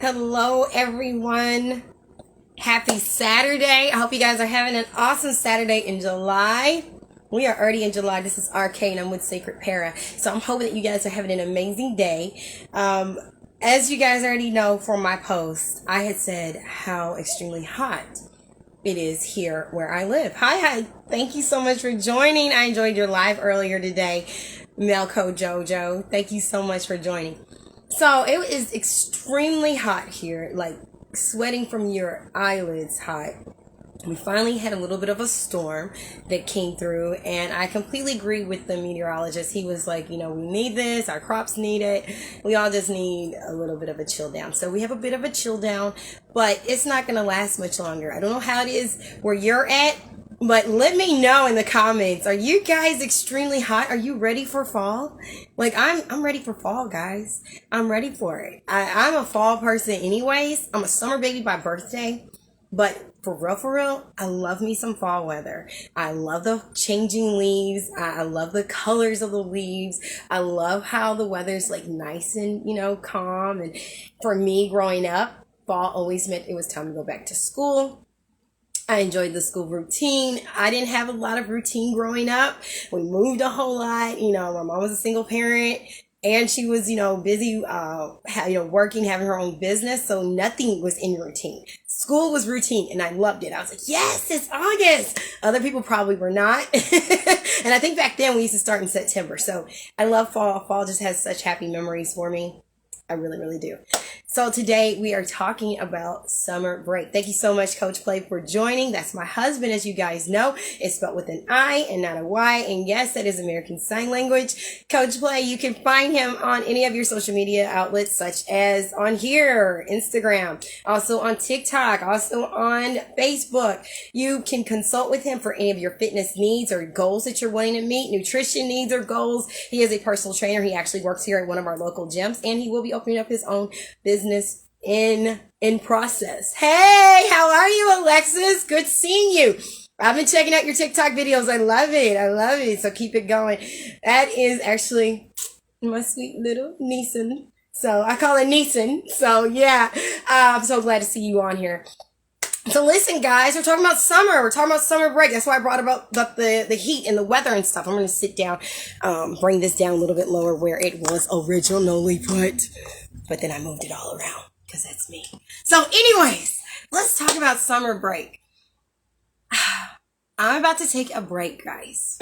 Hello, everyone. Happy Saturday. I hope you guys are having an awesome Saturday in July. We are already in July. This is RK and I'm with Sacredpera. So I'm hoping that you guys are having an amazing day. As you guys already know from my post, I had said how extremely hot it is here where I live. Hi. Thank you so much for joining. I enjoyed your live earlier today. Melco Jojo, thank you so much for joining. So it is extremely hot here, like sweating from your eyelids hot. We finally had a little bit of a storm that came through, and I completely agree with the meteorologist. He was like, we need this, our crops need it. We all just need a little bit of a chill down. So we have a bit of a chill down, but it's not going to last much longer. I don't know how it is where you're at, but let me know in the comments. Are you guys extremely hot? Are you ready for fall? Like, I'm ready for fall, guys. I'm ready for it. I'm a fall person anyways. I'm a summer baby by birthday. But for real, I love me some fall weather. I love the changing leaves. I love the colors of the leaves. I love how the weather's like nice and, calm. And for me growing up, fall always meant it was time to go back to school. I enjoyed the school routine. I didn't have a lot of routine growing up. We moved a whole lot. My mom was a single parent and she was, busy, working, having her own business. So nothing was in routine. School was routine and I loved it. I was like, yes, it's August. Other people probably were not. And I think back then we used to start in September. So I love fall. Fall just has such happy memories for me. I really, really do. So today we are talking about summer break. Thank you so much, Coach Play, for joining. That's my husband, as you guys know. It's spelled with an I and not a Y. And yes, that is American Sign Language. Coach Play, you can find him on any of your social media outlets, such as on here, Instagram, also on TikTok, also on Facebook. You can consult with him for any of your fitness needs or goals that you're wanting to meet, nutrition needs or goals. He is a personal trainer. He actually works here at one of our local gyms, and he will be opening up his own business in process. Hey, how are you, Alexis? Good seeing you. I've been checking out your TikTok videos. I love it. So keep it going. That is actually my sweet little Neeson. So I call it Neeson. So yeah, I'm so glad to see you on here. So listen, guys, we're talking about summer. We're talking about summer break. That's why I brought up the heat and the weather and stuff. I'm going to sit down, bring this down a little bit lower where it was originally put. But then I moved it all around because that's me. So anyways, let's talk about summer break. I'm about to take a break, guys.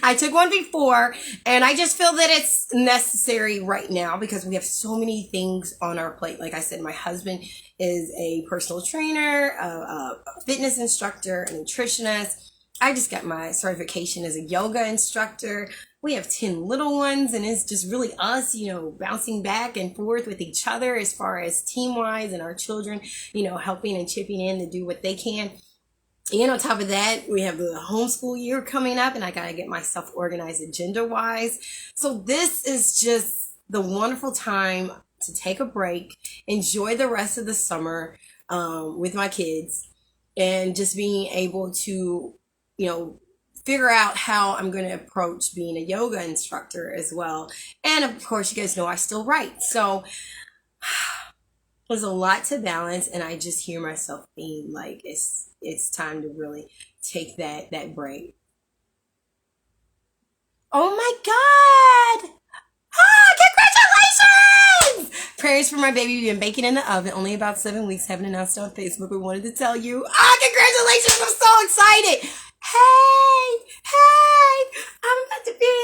I took one before, and I just feel that it's necessary right now because we have so many things on our plate. Like I said, my husband is a personal trainer, a fitness instructor, a nutritionist. I just got my certification as a yoga instructor. We have 10 little ones, and it's just really us, bouncing back and forth with each other as far as team-wise, and our children, helping and chipping in to do what they can. And on top of that, we have the homeschool year coming up, and I got to get myself organized agenda-wise. So this is just the wonderful time to take a break, enjoy the rest of the summer with my kids, and just being able to, figure out how I'm going to approach being a yoga instructor as well. And of course, you guys know I still write. So there's a lot to balance, and I just hear myself being like, it's time to really take that break. Oh my God! Congratulations! Prayers for my baby. We've been baking in the oven only about 7 weeks. Haven't announced it on Facebook. We wanted to tell you. Congratulations! I'm so excited. Hey, I'm about to be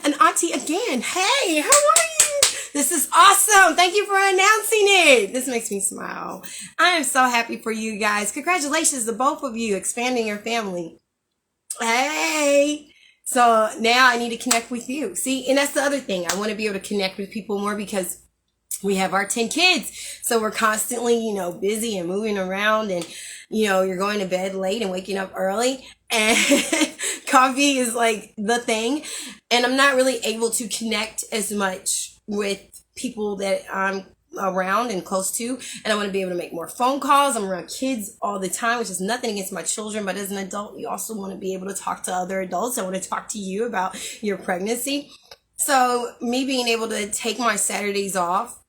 an auntie again. Hey, how are you? This is awesome. Thank you for announcing it. This makes me smile. I am so happy for you guys. Congratulations to both of you expanding your family. Hey. So now I need to connect with you. See, and that's the other thing. I want to be able to connect with people more because we have our 10 kids. So we're constantly, busy and moving around, and, you're going to bed late and waking up early, and coffee is like the thing. And I'm not really able to connect as much with people that I'm around and close to, and I want to be able to make more phone calls. I'm around kids all the time, which is nothing against my children, but as an adult, you also want to be able to talk to other adults. I want to talk to you about your pregnancy. So me being able to take my Saturdays off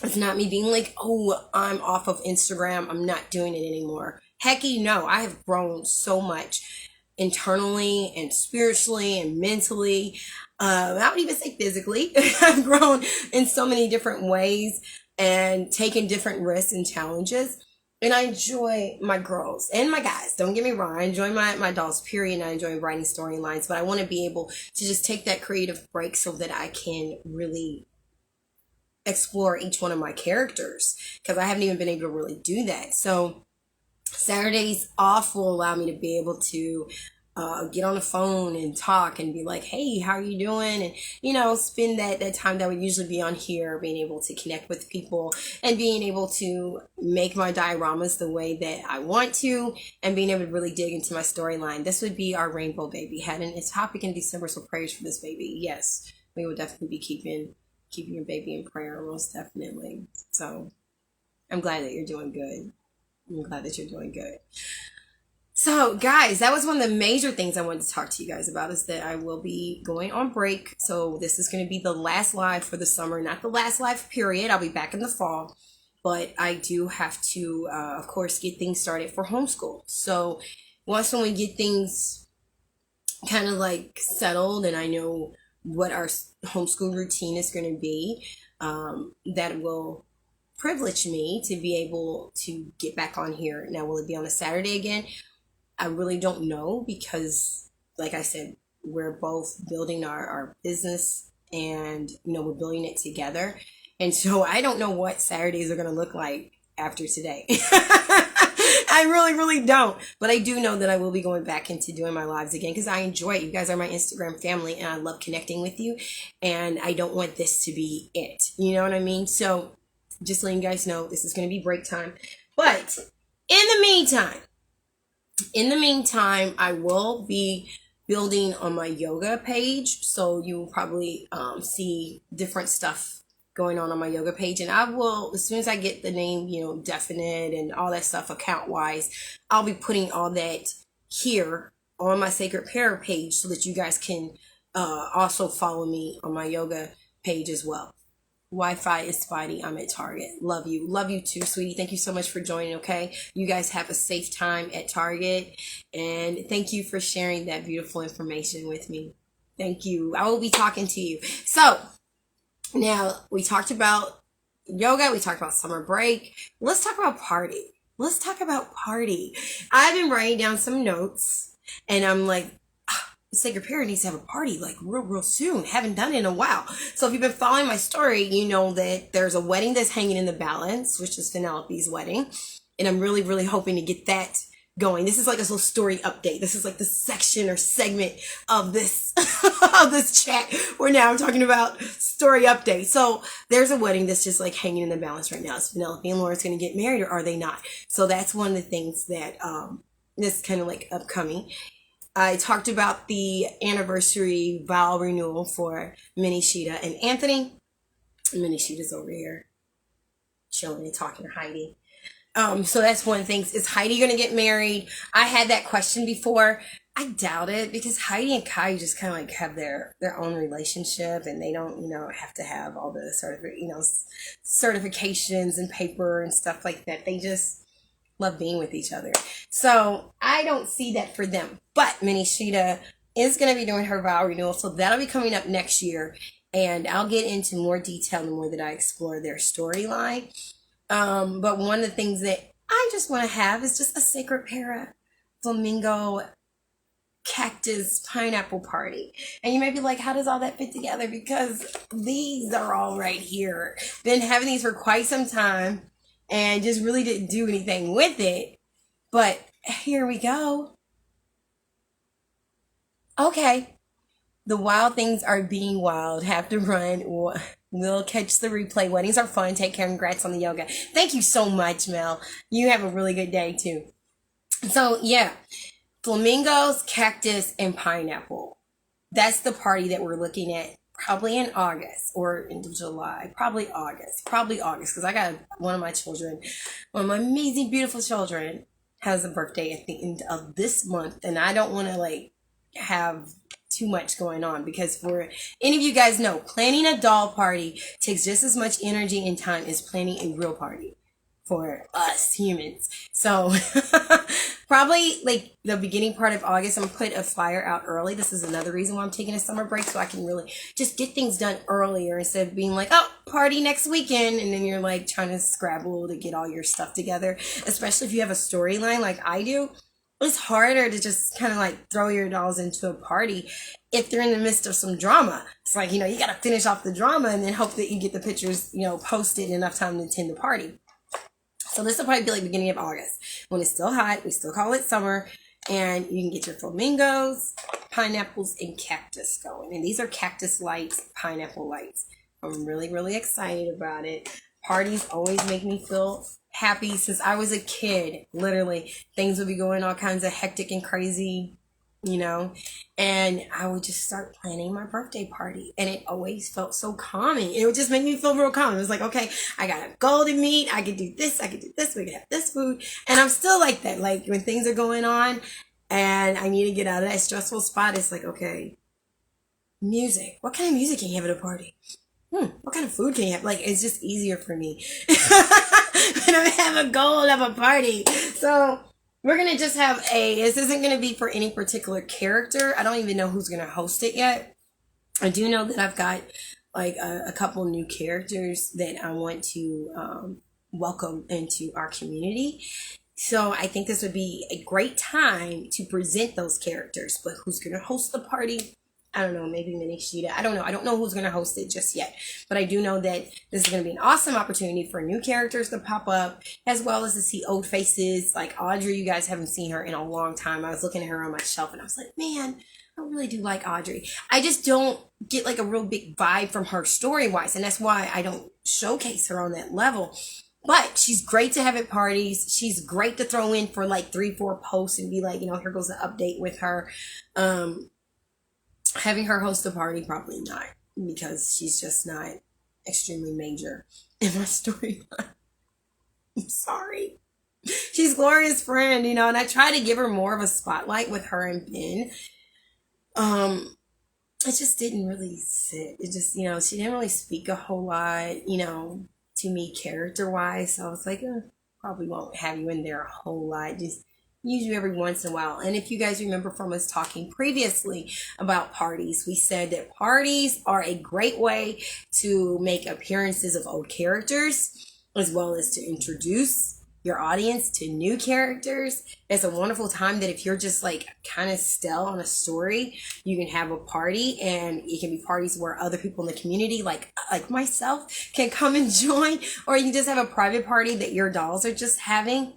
It's not me being like, oh, I'm off of Instagram, I'm not doing it anymore. Hecky, no, I have grown so much internally and spiritually and mentally. I would even say physically. I've grown in so many different ways and taken different risks and challenges. And I enjoy my girls and my guys. Don't get me wrong. I enjoy my dolls, period. And I enjoy writing storylines. But I want to be able to just take that creative break so that I can really explore each one of my characters. Because I haven't even been able to really do that. So Saturdays off will allow me to be able to get on the phone and talk and be like, hey, how are you doing? And, you know, spend that time that would usually be on here, being able to connect with people and being able to make my dioramas the way that I want to and being able to really dig into my storyline. This would be our rainbow baby. Had a topic in December, so prayers for this baby. Yes, we will definitely be keeping your baby in prayer, most definitely. So I'm glad that you're doing good. I'm glad that you're doing good. So, guys, that was one of the major things I wanted to talk to you guys about, is that I will be going on break. So this is going to be the last live for the summer, not the last live period. I'll be back in the fall. But I do have to, of course, get things started for homeschool. So once when we get things kind of like settled and I know what our homeschool routine is going to be, that will privilege me to be able to get back on here. Now, will it be on a Saturday again? I really don't know, because like I said, we're both building our business and, you know, we're building it together. And so I don't know what Saturdays are going to look like after today. I really, really don't. But I do know that I will be going back into doing my lives again because I enjoy it. You guys are my Instagram family and I love connecting with you. And I don't want this to be it. You know what I mean? So just letting you guys know, this is going to be break time. But in the meantime, I will be building on my yoga page. So you will probably see different stuff going on my yoga page. And I will, as soon as I get the name, you know, definite and all that stuff account wise, I'll be putting all that here on my Sacredpera page so that you guys can also follow me on my yoga page as well. Wi-Fi is Spidey. I'm at Target. Love you. Love you too, sweetie. Thank you so much for joining, okay? You guys have a safe time at Target. And thank you for sharing that beautiful information with me. Thank you. I will be talking to you. So, now, we talked about yoga. We talked about summer break. Let's talk about party. I've been writing down some notes. And I'm like, Sacredpera needs to have a party like real soon. Haven't done it in a while. So if you've been following my story, you know that there's a wedding that's hanging in the balance, which is Penelope's wedding. And I'm really, really hoping to get that going. This is like a little story update. This is like the section or segment of this, of this chat where now I'm talking about story update. So there's a wedding that's just like hanging in the balance right now. Is Penelope and Laura's going to get married or are they not? So that's one of the things that, is kind of like upcoming. I talked about the anniversary vow renewal for Minnie Sheeta and Anthony. Minnie Sheeta's over here chilling and talking to Heidi. So that's one of the things. Is Heidi going to get married? I had that question before. I doubt it because Heidi and Kai just kind of like have their own relationship and they don't, you know, have to have all the certifications and paper and stuff like that. They just love being with each other. So I don't see that for them. But Minnie Sheeta is going to be doing her vow renewal. So that'll be coming up next year. And I'll get into more detail the more that I explore their storyline. But one of the things that I just want to have is just a Sacredpera flamingo cactus pineapple party. And you may be like, how does all that fit together? Because these are all right here. Been having these for quite some time. And just really didn't do anything with it. But here we go. Okay. The wild things are being wild. Have to run. We'll catch the replay. Weddings are fun. Take care. Congrats on the yoga. Thank you so much, Mel. You have a really good day, too. So, yeah. Flamingos, cactus, and pineapple. That's the party that we're looking at. Probably in August or into July. Probably August. Because I got one of my children, one of my amazing, beautiful children, has a birthday at the end of this month. And I don't want to, like, have too much going on, because for any of you guys know, planning a doll party takes just as much energy and time as planning a real party for us humans. So probably like the beginning part of August, I'm gonna put a flyer out early. This is another reason why I'm taking a summer break, so I can really just get things done earlier instead of being like, oh, party next weekend, and then you're like trying to scrabble to get all your stuff together, especially if you have a storyline like I do. It's harder to just kind of like throw your dolls into a party if they're in the midst of some drama. It's like, you know, you got to finish off the drama and then hope that you get the pictures, you know, posted in enough time to attend the party. So this will probably be like beginning of August when it's still hot. We still call it summer, and you can get your flamingos, pineapples, and cactus going. And these are cactus lights, pineapple lights. I'm really, really excited about it. Parties always make me feel happy. Since I was a kid, literally, things would be going all kinds of hectic and crazy, you know, and I would just start planning my birthday party, and it always felt so calming. It would just make me feel real calm. It was like, okay, I got a goal to meet. I could do this. I could do this. We could have this food. And I'm still like that. Like when things are going on and I need to get out of that stressful spot, it's like, okay, music. What kind of music can you have at a party? What kind of food can you have? Like, it's just easier for me when I have a goal of a party. So we're going to just have this isn't going to be for any particular character. I don't even know who's going to host it yet. I do know that I've got like a couple new characters that I want to welcome into our community. So I think this would be a great time to present those characters. But who's going to host the party? I don't know, maybe Minnie Sheeta. I don't know. I don't know who's going to host it just yet. But I do know that this is going to be an awesome opportunity for new characters to pop up, as well as to see old faces. Like Audrey, you guys haven't seen her in a long time. I was looking at her on my shelf and I was like, man, I really do like Audrey. I just don't get like a real big vibe from her story-wise. And that's why I don't showcase her on that level. But she's great to have at parties. She's great to throw in for like 3-4 posts and be like, you know, here goes the update with her. Having her host a party, probably not, because she's just not extremely major in my storyline. I'm sorry. She's Gloria's friend, you know, and I try to give her more of a spotlight with her and Ben. It just didn't really sit. It just, you know, she didn't really speak a whole lot, you know, to me character-wise. So I was like, probably won't have you in there a whole lot. Just use you every once in a while. And if you guys remember from us talking previously about parties, we said that parties are a great way to make appearances of old characters, as well as to introduce your audience to new characters. It's a wonderful time that if you're just like kind of stale on a story, you can have a party, and it can be parties where other people in the community, like myself, can come and join, or you can just have a private party that your dolls are just having,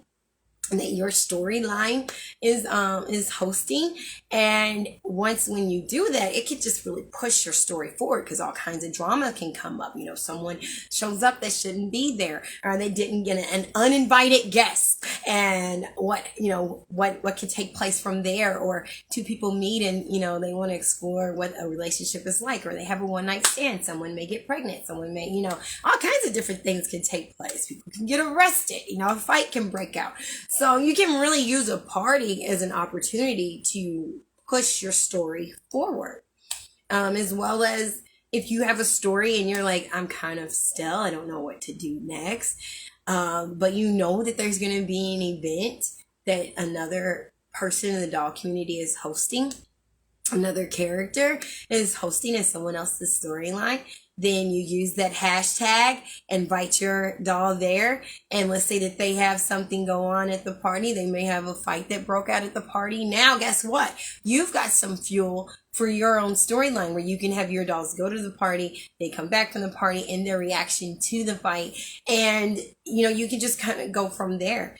that your storyline is hosting. And when you do that, it could just really push your story forward, because all kinds of drama can come up. You know, someone shows up that shouldn't be there, or they didn't get an uninvited guest, and what could take place from there. Or two people meet and, you know, they want to explore what a relationship is like, or they have a one-night stand. Someone may get pregnant, someone may, you know, all kinds of different things can take place. People can get arrested, you know, a fight can break out. So you can really use a party as an opportunity to push your story forward. As well as if you have a story and you're like, I'm kind of stale, I don't know what to do next. But you know that there's going to be an event that another person in the doll community is hosting, another character is hosting as someone else's storyline. Then you use that hashtag, invite your doll there, and let's say that they have something go on at the party. They may have a fight that broke out at the party. Now, guess what? You've got some fuel for your own storyline, where you can have your dolls go to the party, they come back from the party, and their reaction to the fight. And, you know, you can just kind of go from there.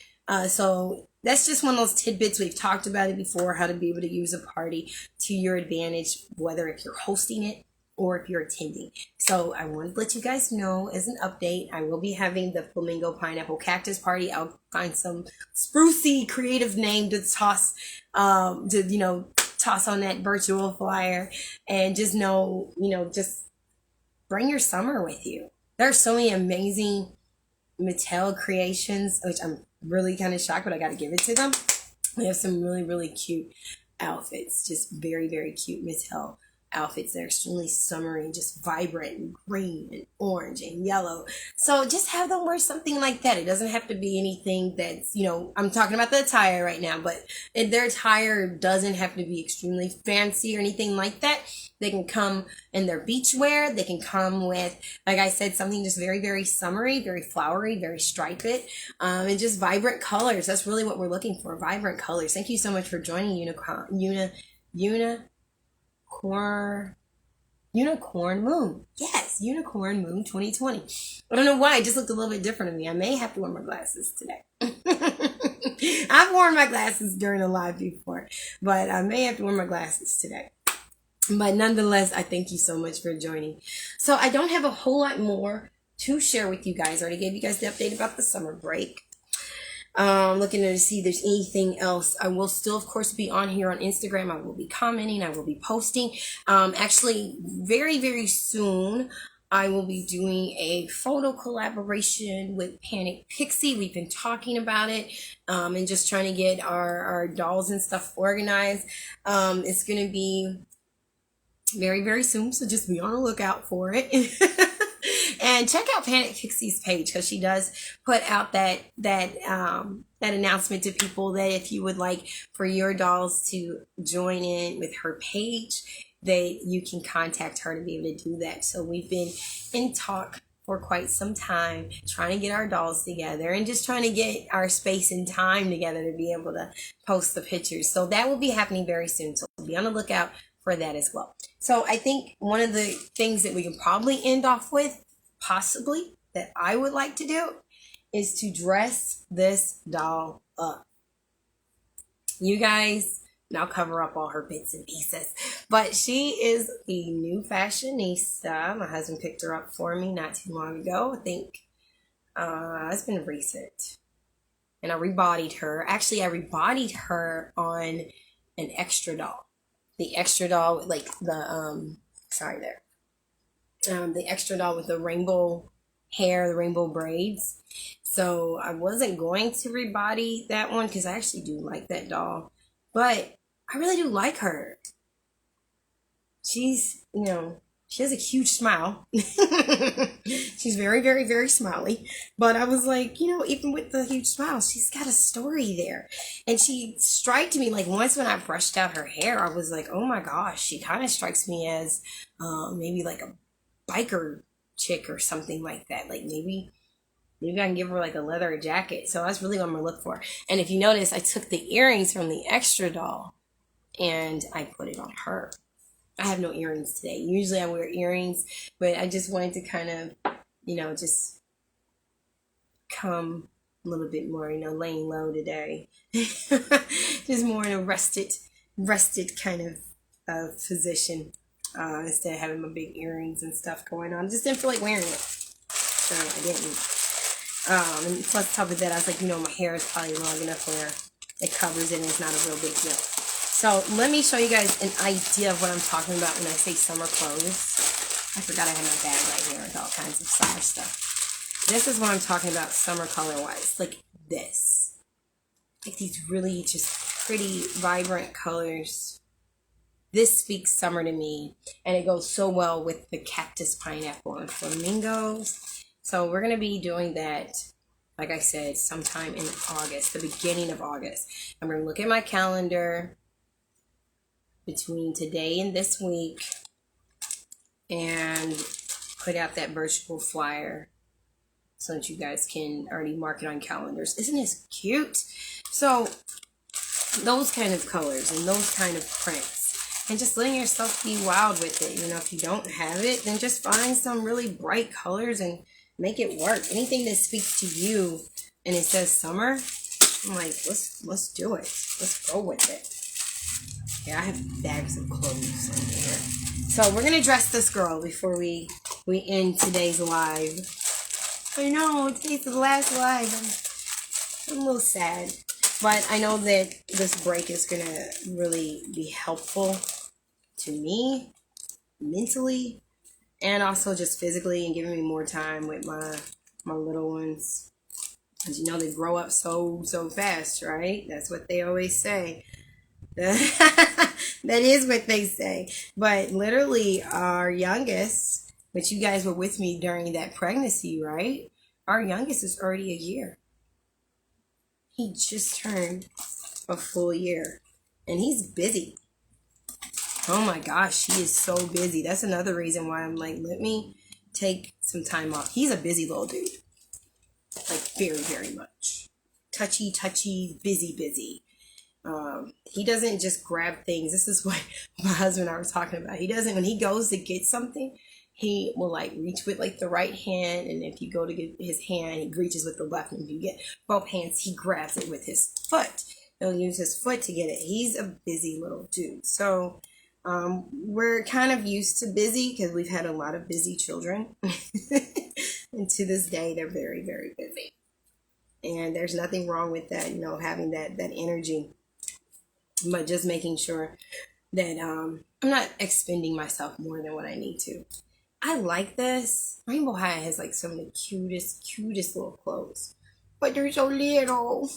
So that's just one of those tidbits. We've talked about it before, how to be able to use a party to your advantage, whether if you're hosting it or if you're attending. So I wanted to let you guys know as an update, I will be having the Flamingo Pineapple Cactus Party. I'll find some sprucey creative name to toss on that virtual flyer, and just know, you know, just bring your summer with you. There are so many amazing Mattel creations, which I'm really kind of shocked, but I got to give it to them. We have some really, really cute outfits. Just very, very cute Miss Hell outfits. They're extremely summery, just vibrant and green and orange and yellow. So just have them wear something like that. It doesn't have to be anything that's, I'm talking about the attire right now, but their attire doesn't have to be extremely fancy or anything like that. They can come in their beach wear. They can come with, like I said, something just very, very summery, very flowery, very striped, and just vibrant colors. That's really what we're looking for, vibrant colors. Thank you so much for joining Unicorn Moon. Yes, Unicorn Moon 2020. I don't know why, it just looked a little bit different to me. I may have to wear my glasses today. I've worn my glasses during a live before, but I may have to wear my glasses today. But nonetheless, I thank you so much for joining. So I don't have a whole lot more to share with you guys. I already gave you guys the update about the summer break. Looking to see if there's anything else. I will still, of course, be on here on Instagram. I will be commenting. I will be posting. Actually, very, very soon, I will be doing a photo collaboration with Panic Pixie. We've been talking about it and just trying to get our dolls and stuff organized. It's going to be very, very soon, so just be on the lookout for it. And check out Panic Pixie's page, because she does put out that announcement to people that if you would like for your dolls to join in with her page, that you can contact her to be able to do that. So we've been in talk for quite some time, trying to get our dolls together and just trying to get our space and time together to be able to post the pictures. So that will be happening very soon. So be on the lookout for that as well. So I think one of the things that we can probably end off with, possibly, that I would like to do, is to dress this doll up. You guys, and I'll cover up all her bits and pieces, but she is the new fashionista. My husband picked her up for me not too long ago. I think it's been recent. And I rebodied her. Actually, I rebodied her on an extra doll. The extra doll with like the the extra doll with the rainbow hair, the rainbow braids. So I wasn't going to rebody that one because I actually do like that doll, but I really do like her. She's, she has a huge smile. She's very, very, very smiley. But I was like, even with the huge smile, she's got a story there. And she striked me, like, once when I brushed out her hair, I was like, oh my gosh, she kind of strikes me as maybe like a biker chick or something like that. Like maybe I can give her like a leather jacket. So that's really what I'm going to look for. And if you notice, I took the earrings from the extra doll and I put it on her. I have no earrings today. Usually I wear earrings, but I just wanted to kind of, just come a little bit more, laying low today. Just more in a rested kind of position, instead of having my big earrings and stuff going on. I just didn't feel like wearing it. So I didn't. And plus top of that, I was like, my hair is probably long enough where it covers it and it's not a real big deal. So let me show you guys an idea of what I'm talking about when I say summer clothes. I forgot I had my bag right here with all kinds of summer stuff. This is what I'm talking about summer color-wise. Like this. Like these really just pretty, vibrant colors. This speaks summer to me. And it goes so well with the cactus, pineapple, and flamingos. So we're going to be doing that, like I said, sometime in August, the beginning of August. I'm going to look at my calendar between today and this week and put out that virtual flyer so that you guys can already mark it on calendars. Isn't this cute? So those kind of colors and those kind of prints, and just letting yourself be wild with it. If you don't have it, then just find some really bright colors and make it work. Anything that speaks to you and it says summer, I'm like, let's do it. Let's go with it. Yeah, I have bags of clothes in here. So we're going to dress this girl before we end today's live. I know, today's the last live. I'm a little sad. But I know that this break is going to really be helpful to me, mentally, and also just physically, and giving me more time with my little ones. As they grow up so fast, right? That's what they always say. That is what they say. But literally, our youngest, which you guys were with me during that pregnancy, right? Our youngest is already a year. He just turned a full year. And he's busy. Oh my gosh, he is so busy. That's another reason why I'm like, let me take some time off. He's a busy little dude. Like, very, very much. Touchy, busy. He doesn't just grab things. This is what my husband and I were talking about. He doesn't, when he goes to get something, he will like reach with like the right hand, and if you go to get his hand, he reaches with the left, and if you get both hands, he grabs it with his foot. He'll use his foot to get it. He's a busy little dude. So we're kind of used to busy because we've had a lot of busy children. And to this day, they're very, very busy. And there's nothing wrong with that, you know, having that energy. But just making sure that I'm not expending myself more than what I need to. I like this. Rainbow High has like some of the cutest little clothes. But they're so little.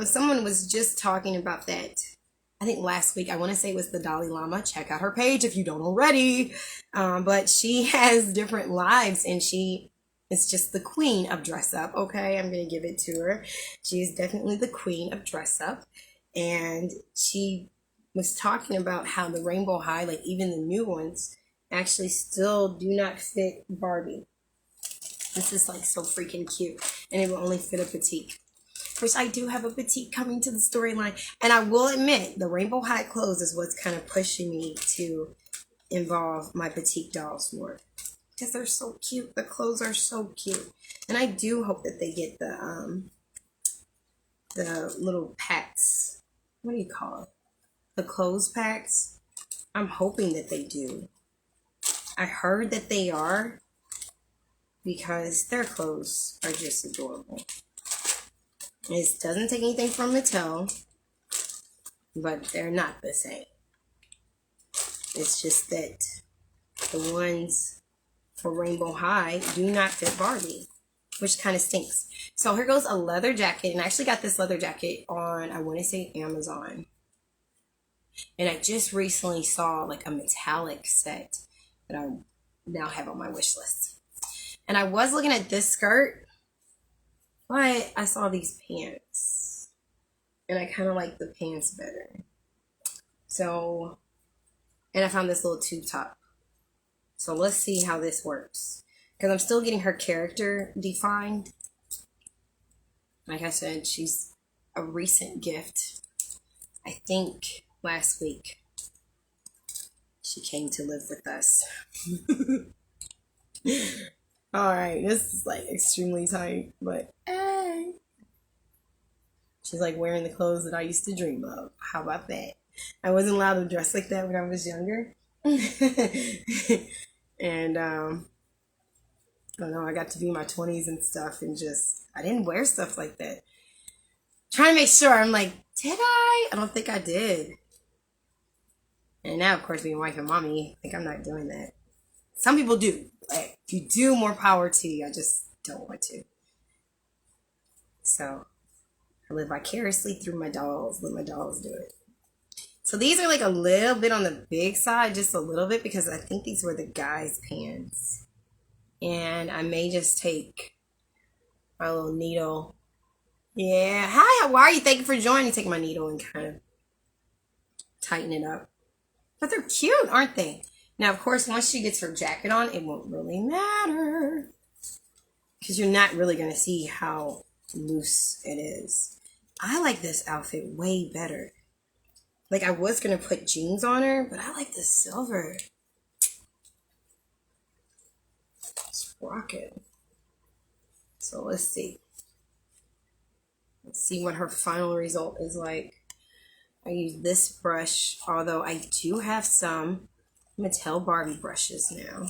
Someone was just talking about that. I think last week, I want to say it was the Dalai Lama. Check out her page if you don't already. But she has different lives, and she is just the queen of dress up. Okay, I'm going to give it to her. She is definitely the queen of dress up. And she was talking about how the Rainbow High, like even the new ones, actually still do not fit Barbie. This is like so freaking cute. And it will only fit a petite. Which I do have a petite coming to the storyline. And I will admit, the Rainbow High clothes is what's kind of pushing me to involve my petite dolls more. Because they're so cute. The clothes are so cute. And I do hope that they get the little packs. What do you call it? The clothes packs. I'm hoping that they do. I heard that they are. Because their clothes are just adorable. It doesn't take anything from Mattel, but they're not the same. It's just that the ones for Rainbow High do not fit Barbie, which kind of stinks. So here goes a leather jacket, and I actually got this leather jacket on, I want to say Amazon. And I just recently saw like a metallic set that I now have on my wish list. And I was looking at this skirt, but I saw these pants, and I kind of like the pants better. So, and I found this little tube top. So let's see how this works. Because I'm still getting her character defined. Like I said, she's a recent gift. I think last week she came to live with us. Alright, this is like extremely tight, but hey. She's like wearing the clothes that I used to dream of. How about that? I wasn't allowed to dress like that when I was younger. And I don't know, I got to be in my 20s and stuff, and just I didn't wear stuff like that. Trying to make sure, I'm like, did I? I don't think I did. And now, of course, being wife and mommy, I think I'm not doing that. Some people do. Like, if you do, more power to you. I just don't want to. So, I live vicariously through my dolls. Let my dolls do it. So, these are like a little bit on the big side. Just a little bit. Because I think these were the guys' pants. And I may just take my little needle. Yeah. Hi, how are you? Thank you for joining. Take my needle and kind of tighten it up. But they're cute, aren't they? Now, of course, once she gets her jacket on, it won't really matter. Because you're not really going to see how loose it is. I like this outfit way better. Like, I was going to put jeans on her, but I like the silver. It's rocking. So, let's see. Let's see what her final result is like. I use this brush, although I do have some Mattel Barbie brushes now.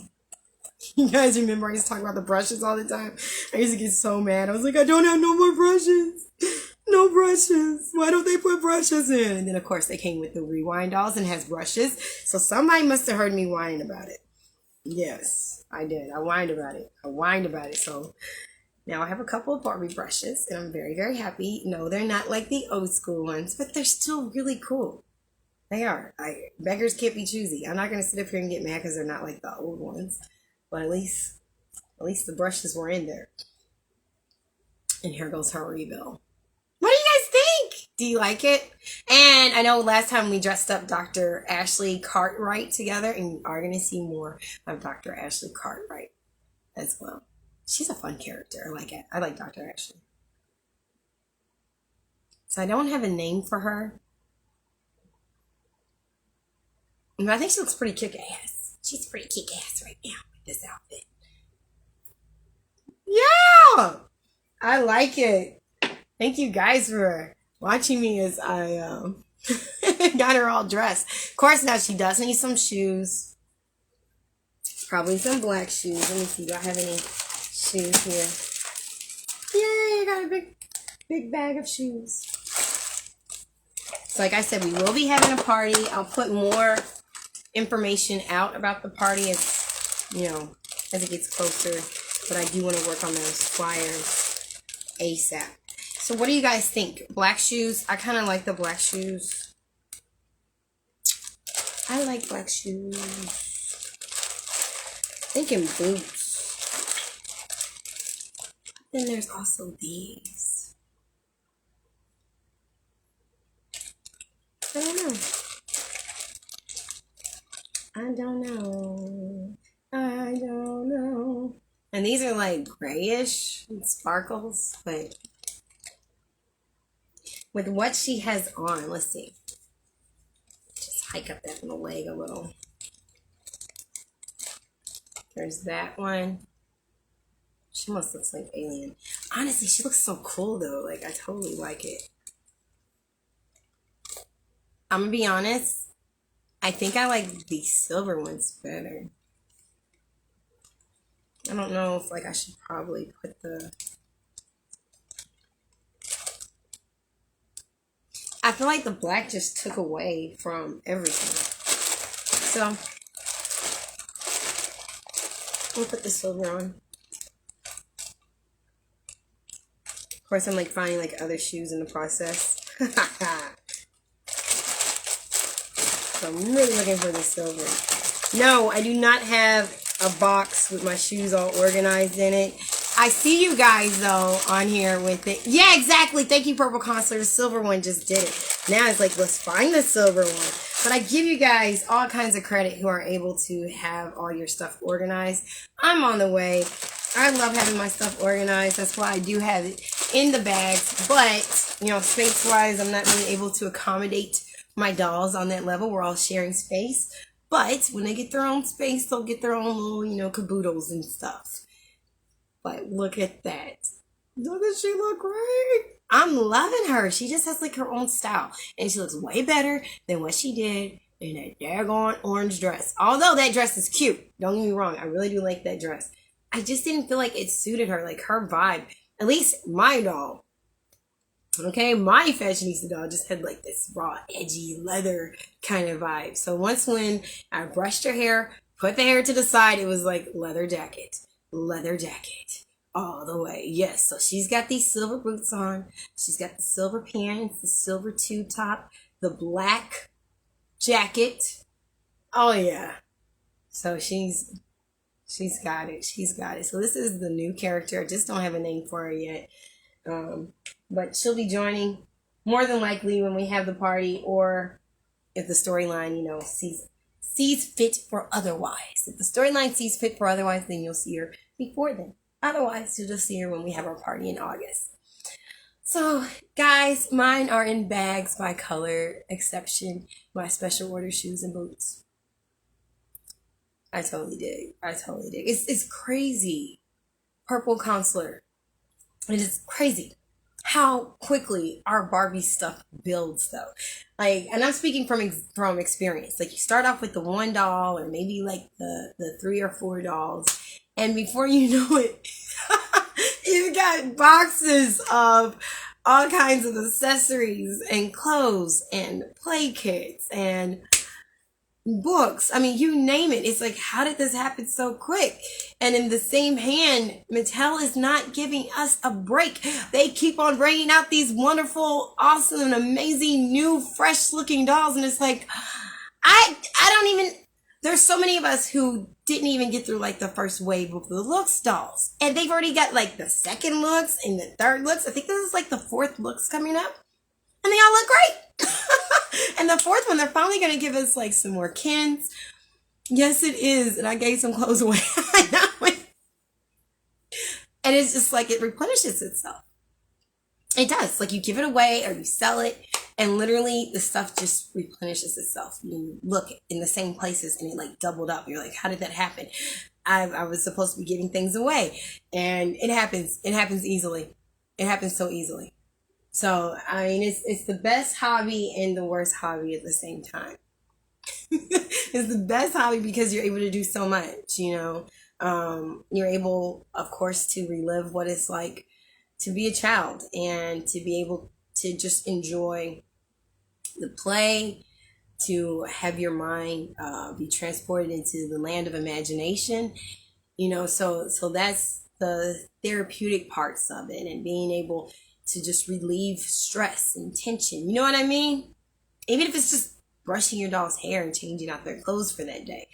You guys remember I used to talk about the brushes all the time? I used to get so mad. I was like, I don't have no more brushes. No brushes. Why don't they put brushes in? And then, of course, they came with the Rewind dolls and has brushes. So somebody must have heard me whining about it. Yes, I did. I whined about it. So now I have a couple of Barbie brushes, and I'm very, very happy. No, they're not like the old school ones, but they're still really cool. They are. Beggars can't be choosy. I'm not gonna sit up here and get mad because they're not like the old ones, but at least the brushes were in there. And here goes her reveal. What do you guys think? Do you like it? And I know last time we dressed up Dr. Ashley Cartwright together, and you are gonna see more of Dr. Ashley Cartwright as well. She's a fun character. I like it. I like Dr. Ashley. So I don't have a name for her. And I think she looks pretty kick-ass. She's pretty kick-ass right now with this outfit. Yeah! I like it. Thank you guys for watching me as I got her all dressed. Of course, now she does need some shoes. Probably some black shoes. Let me see. Do I have any shoes here? Yay! I got a big bag of shoes. So like I said, we will be having a party. I'll put more information out about the party as, you know, as it gets closer. But I do want to work on those flyers ASAP. So what do you guys think? Black shoes? I kind of like the black shoes. I like black shoes. Thinking boots. Then there's also these. I don't know. I don't know. I don't know. And these are like grayish with sparkles, but with what she has on, let's see. Just hike up that little leg a little. There's that one. She almost looks like alien. Honestly, she looks so cool though. Like, I totally like it. I'm gonna be honest. I think I like the silver ones better. I don't know if like I should probably put the... I feel like the black just took away from everything. So, we'll put the silver on. Of course, I'm like finding like other shoes in the process. So I'm really looking for the silver. No, I do not have a box with my shoes all organized in it. I see you guys though on here with it. Yeah, exactly. Thank you, Purple Consular. The silver one just did it. Now it's like, let's find the silver one. But I give you guys all kinds of credit who are able to have all your stuff organized. I'm on the way. I love having my stuff organized. That's why I do have it in the bags. But, you know, space-wise, I'm not really able to accommodate my dolls on that level. We're all sharing space. But when they get their own space, they'll get their own little, you know, caboodles and stuff. But look at that. Doesn't she look great? I'm loving her. She just has like her own style. And she looks way better than what she did in that daggone orange dress. Although that dress is cute. Don't get me wrong. I really do like that dress. I just didn't feel like it suited her. Like her vibe. At least my doll. Okay, my fashionista doll just had like this raw, edgy, leather kind of vibe. So once when I brushed her hair, put the hair to the side, it was like leather jacket, all the way. Yes, so she's got these silver boots on. She's got the silver pants, the silver tube top, the black jacket. Oh yeah. So she's got it. She's got it. So this is the new character. I just don't have a name for her yet. But she'll be joining more than likely when we have the party, or if the storyline, you know, sees fit for otherwise. If the storyline sees fit for otherwise, then you'll see her before then. Otherwise, you'll just see her when we have our party in August. So, guys, mine are in bags by color, exception my special order shoes and boots. I totally dig. It's crazy. Purple Consular. It is crazy how quickly our Barbie stuff builds though. Like, and I'm speaking from experience. Like, you start off with the one doll or maybe like the 3 or 4 dolls. And before you know it, you've got boxes of all kinds of accessories and clothes and play kits and books. I mean, you name it. It's like, how did this happen so quick? And in the same hand, Mattel is not giving us a break. They keep on bringing out these wonderful, awesome, and amazing new, fresh looking dolls. And it's like, I don't even, there's so many of us who didn't even get through like the first wave of the looks dolls. And they've already got like the second looks and the third looks. I think this is like the fourth looks coming up. And they all look great. And the fourth one, they're finally going to give us like some more Kens. Yes, it is. And I gave some clothes away. I know it. And it's just like it replenishes itself. It does. Like you give it away or you sell it. And literally the stuff just replenishes itself. You look in the same places and it like doubled up. You're like, how did that happen? I was supposed to be giving things away. And it happens. It happens easily. It happens so easily. So, I mean, it's the best hobby and the worst hobby at the same time. It's the best hobby because you're able to do so much, you know. You're able, of course, to relive what it's like to be a child and to be able to just enjoy the play, to have your mind be transported into the land of imagination, you know. So that's the therapeutic parts of it, and being able to just relieve stress and tension. You know what I mean? Even if it's just brushing your doll's hair and changing out their clothes for that day.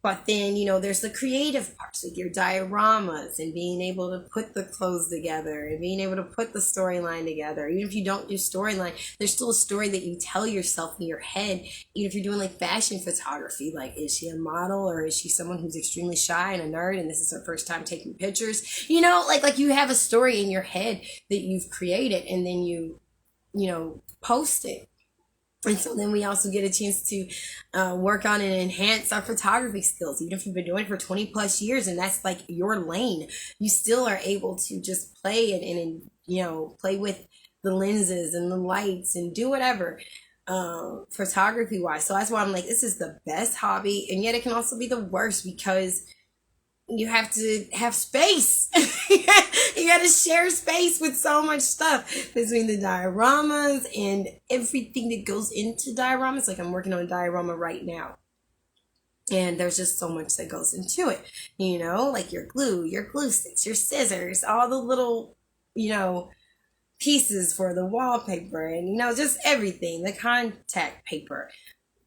But then, you know, there's the creative parts with your dioramas and being able to put the clothes together and being able to put the storyline together. Even if you don't do storyline, there's still a story that you tell yourself in your head. Even if you're doing like fashion photography, like is she a model or is she someone who's extremely shy and a nerd and this is her first time taking pictures? You know, like you have a story in your head that you've created and then you know, post it. And so then we also get a chance to work on and enhance our photography skills. Even if you've been doing it for 20 plus years and that's like your lane, you still are able to just play and you know, play with the lenses and the lights and do whatever photography wise. So that's why I'm like, this is the best hobby. And yet it can also be the worst because you have to have space. You got to share space with so much stuff between the dioramas and everything that goes into dioramas. Like I'm working on a diorama right now. And there's just so much that goes into it. You know, like your glue sticks, your scissors, all the little, you know, pieces for the wallpaper and, you know, just everything, the contact paper.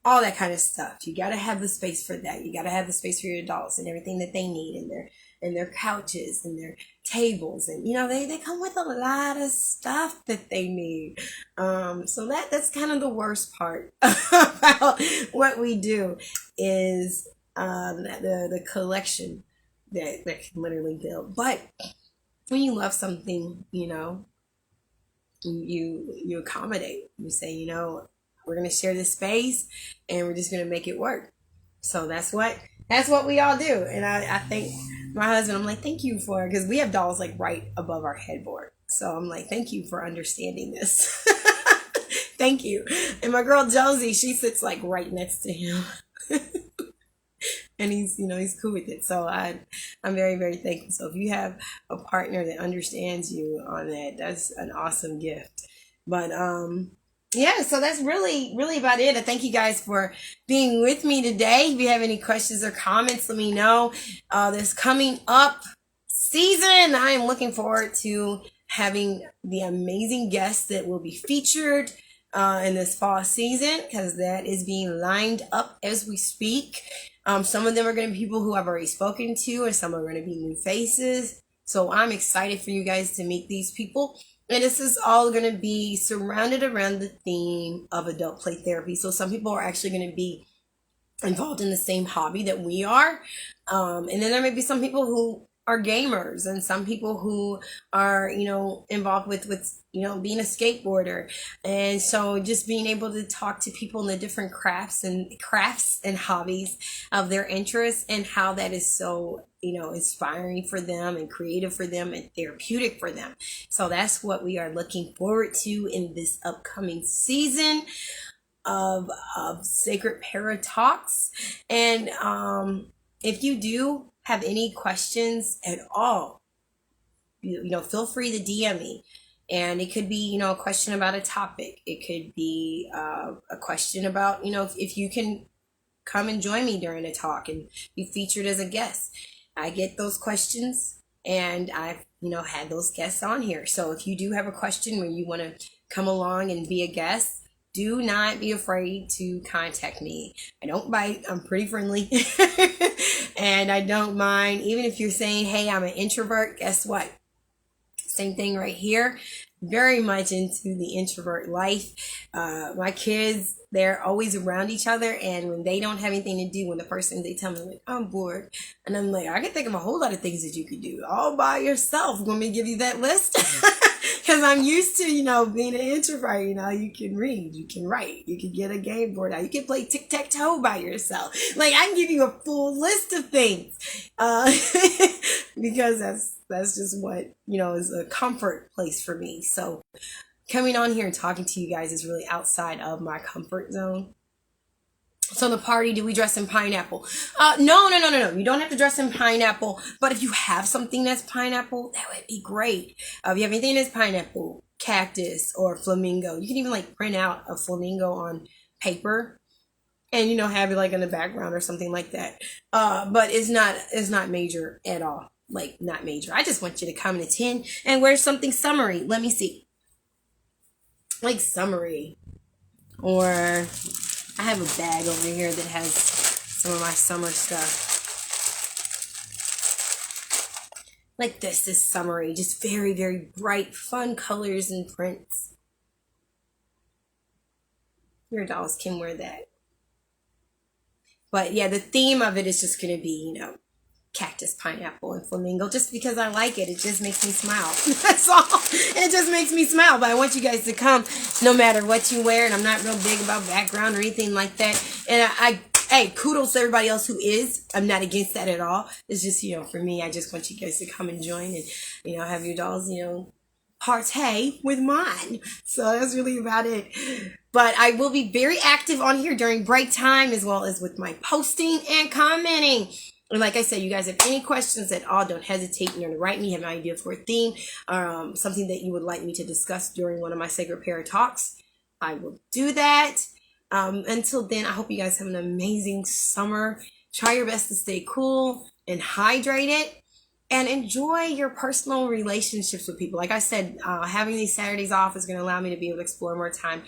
All that kind of stuff. You got to have the space for that. You got to have the space for your adults and everything that they need and their couches and their tables. And, you know, they come with a lot of stuff that they need. So that's kind of the worst part about what we do is the collection that can literally build. But when you love something, you know, you accommodate. You say, you know, we're going to share this space and we're just going to make it work. So that's what we all do. And I think my husband, I'm like, thank you for, because we have dolls like right above our headboard. So I'm like, thank you for understanding this. Thank you. And my girl Josie, she sits like right next to him. And he's, you know, he's cool with it. So I'm very, very thankful. So if you have a partner that understands you on that, that's an awesome gift. But, yeah, so that's really, really about it. I thank you guys for being with me today. If you have any questions or comments, let me know. This coming up season, I am looking forward to having the amazing guests that will be featured in this fall season, because that is being lined up as we speak. Some of them are going to be people who I've already spoken to, and some are going to be new faces. So I'm excited for you guys to meet these people. And this is all going to be surrounded around the theme of adult play therapy. So some people are actually going to be involved in the same hobby that we are. And then there may be some people who are gamers and some people who are, you know, involved with, you know, being a skateboarder. And so just being able to talk to people in the different crafts and hobbies of their interests and how that is so, you know, inspiring for them and creative for them and therapeutic for them. So that's what we are looking forward to in this upcoming season of Sacredpera Talks. And if you do have any questions at all, you know, feel free to DM me. And it could be, you know, a question about a topic. It could be a question about, you know, if you can come and join me during a talk and be featured as a guest. I get those questions, and I've, had those guests on here. So if you do have a question where you want to come along and be a guest, do not be afraid to contact me. I don't bite. I'm pretty friendly. And I don't mind. Even if you're saying, hey, I'm an introvert, guess what? Same thing right here. Very much into the introvert life. My kids, they're always around each other, and when they don't have anything to do, when the first thing they tell me, like, I'm bored, and I'm like, I can think of a whole lot of things that you could do all by yourself. Want me to give you that list? Because I'm used to, being an introvert. You can read, you can write, you can get a game board out, you can play tic-tac-toe by yourself. Like, I can give you a full list of things, because that's just what, is a comfort place for me. So coming on here and talking to you guys is really outside of my comfort zone. So the party, do we dress in pineapple? No. You don't have to dress in pineapple. But if you have something that's pineapple, that would be great. If you have anything that's pineapple, cactus, or flamingo, you can even print out a flamingo on paper and, have it in the background or something like that. But it's not major at all. Not major. I just want you to come and attend and wear something summery. Let me see. Summery. Or I have a bag over here that has some of my summer stuff. This is summery. Just very, very bright, fun colors and prints. Your dolls can wear that. But yeah, the theme of it is just going to be, cactus, pineapple, and flamingo, just because I like it. It just makes me smile. That's all. It just makes me smile. But I want you guys to come no matter what you wear, and I'm not real big about background or anything like that. And hey, kudos to everybody else who is. I'm not against that at all. It's just, for me, I just want you guys to come and join and, have your dolls, partay with mine. So that's really about it. But I will be very active on here during break time, as well as with my posting and commenting. And like I said, you guys have any questions at all, don't hesitate to write me. Have an idea for a theme, something that you would like me to discuss during one of my Sacredpera Talks, I will do that. Until then, I hope you guys have an amazing summer. Try your best to stay cool and hydrated, and enjoy your personal relationships with people. Like I said, having these Saturdays off is going to allow me to be able to explore more time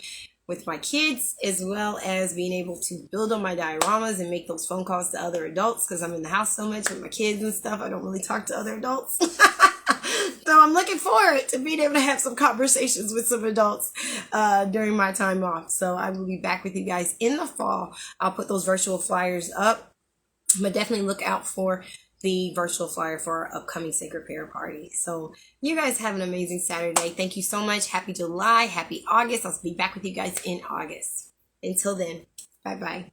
with my kids, as well as being able to build on my dioramas and make those phone calls to other adults, because I'm in the house so much with my kids and stuff. I don't really talk to other adults. So I'm looking forward to being able to have some conversations with some adults during my time off. So I will be back with you guys in the fall. I'll put those virtual flyers up, but definitely look out for the virtual flyer for our upcoming Sacredpera party. So you guys have an amazing Saturday. Thank you so much. Happy July. Happy August. I'll be back with you guys in August. Until then, bye-bye.